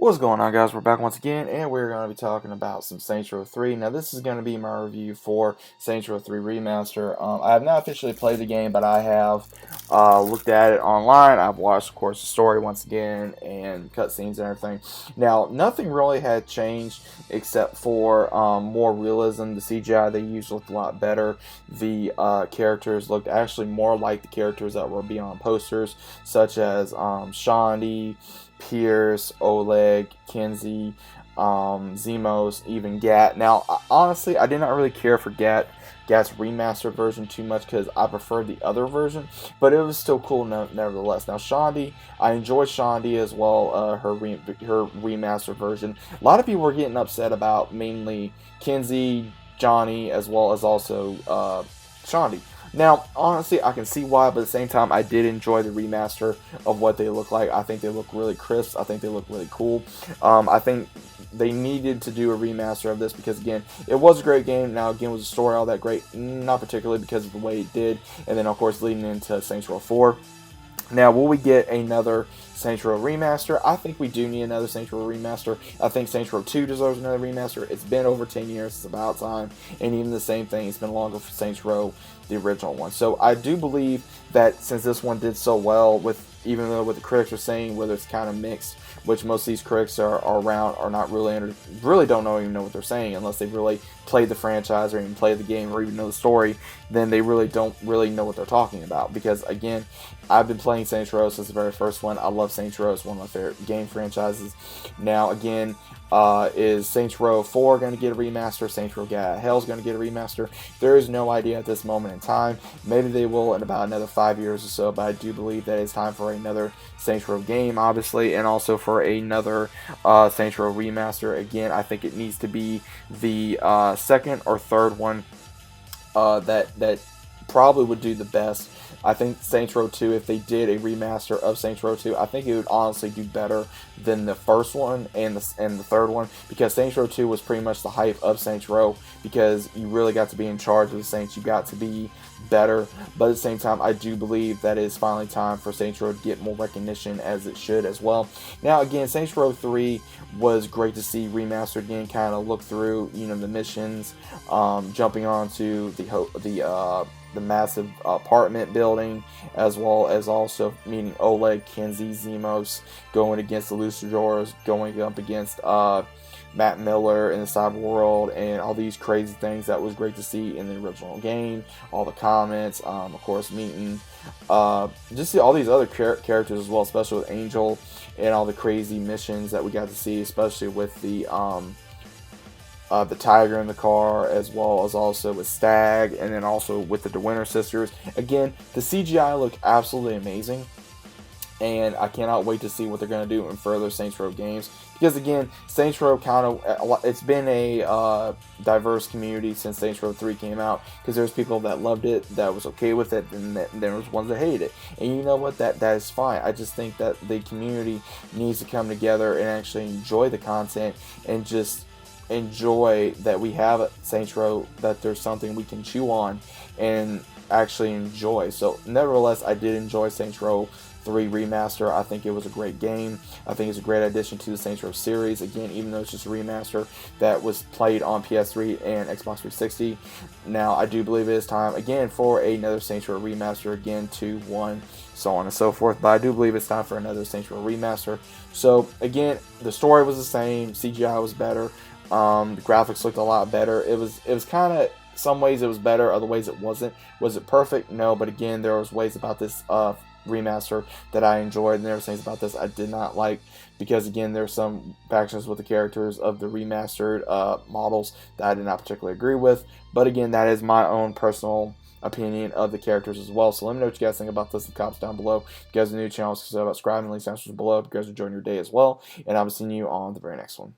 What's going on, guys? We're back once again, and we're going to be talking about some Saints Row 3. Now, this is going to be my review for Saints Row 3 Remaster. I have not officially played the game, but I have looked at it online. I've watched, of course, the story once again, and cutscenes and everything. Now, nothing really had changed except for more realism. The CGI they used looked a lot better. The characters looked actually more like the characters that were beyond posters, such as Shondi, Pierce, Oleg, Kenzie, Zemos, even Gat. Now, honestly, I did not really care for Gat's remastered version too much because I preferred the other version, but it was still cool nevertheless. Now, Shondi, I enjoyed Shondi as well, her remastered version. A lot of people were getting upset about mainly Kenzie, Johnny, as well as also Shondi. Now, honestly, I can see why, but at the same time, I did enjoy the remaster of what they look like. I think they look really crisp. I think they look really cool. I think they needed to do a remaster of this because, again, it was a great game. Now, again, was the story all that great? Not particularly because of the way it did. And then, of course, leading into Saints Row 4. Now, will we get another Saints Row remaster? I think we do need another Saints Row remaster. I think Saints Row 2 deserves another remaster. It's been over 10 years. It's about time. And even the same thing, it's been longer for Saints Row, the original one. So I do believe that since this one did so well, even though what the critics are saying, whether it's kind of mixed, which most of these critics are around are not really really don't even know what they're saying unless they've really played the franchise or even played the game or even know the story, then they really don't really know what they're talking about. Because again, I've been playing Saints Row since the very first one. I love Saints Row. It's one of my favorite game franchises. Now again, is Saints Row 4 going to get a remaster? Saints Row Hell is going to get a remaster? There is no idea at this moment in time. Maybe they will in about another 5 years or so, but I do believe that it's time for another Saints Row game, obviously, and also for another Saints Row remaster. Again, I think it needs to be the second or third one that probably would do the best. I think Saints Row 2, if they did a remaster of Saints Row 2, I think it would honestly do better than the first one and the third one, because Saints Row 2 was pretty much the hype of Saints Row, because you really got to be in charge of the Saints. You got to be better, but at the same time, I do believe that it's finally time for Saints Row to get more recognition, as it should as well. Now again, Saints Row 3 was great to see remastered again, kind of look through, the missions, jumping onto the massive apartment building, as well as also meeting Oleg, Kenzie, Zemos, going against the Luchadors, going up against Matt Miller in the cyber world, and all these crazy things that was great to see in the original game. All the comments, of course, meeting just see all these other characters as well, especially with Angel, and all the crazy missions that we got to see, especially with the tiger in the car, as well as also with Stag, and then also with the DeWinter sisters. Again, the CGI looked absolutely amazing, and I cannot wait to see what they're going to do in further Saints Row games. Because again, Saints Row it's been a diverse community since Saints Row 3 came out, because there's people that loved it, that was okay with it, and there was ones that hated it. And you know what, that is fine. I just think that the community needs to come together and actually enjoy the content, and just enjoy that we have Saints Row, that there's something we can chew on and actually enjoy. So nevertheless, I did enjoy Saints Row 3 Remaster. I think it was a great game. I think it's a great addition to the Saints Row series. Again, even though it's just a remaster that was played on PS3 and Xbox 360. Now, I do believe it is time, again, for another Saints Row Remaster. Again, 2, 1, so on and so forth. But I do believe it's time for another Saints Row Remaster. So, again, the story was the same. CGI was better. The graphics looked a lot better. It was kind of, some ways it was better, other ways it wasn't. Was it perfect? No, but again, there was ways about this remaster that I enjoyed, and there were things about this I did not like, because again, there's some factions with the characters of the remastered models that I did not particularly agree with. But again, that is my own personal opinion of the characters as well. So let me know what you guys think about this in the comments down below. If you guys are new to the channel, consider subscribing, links down below. If you guys are enjoying your day as well, and I'll be seeing you on the very next one.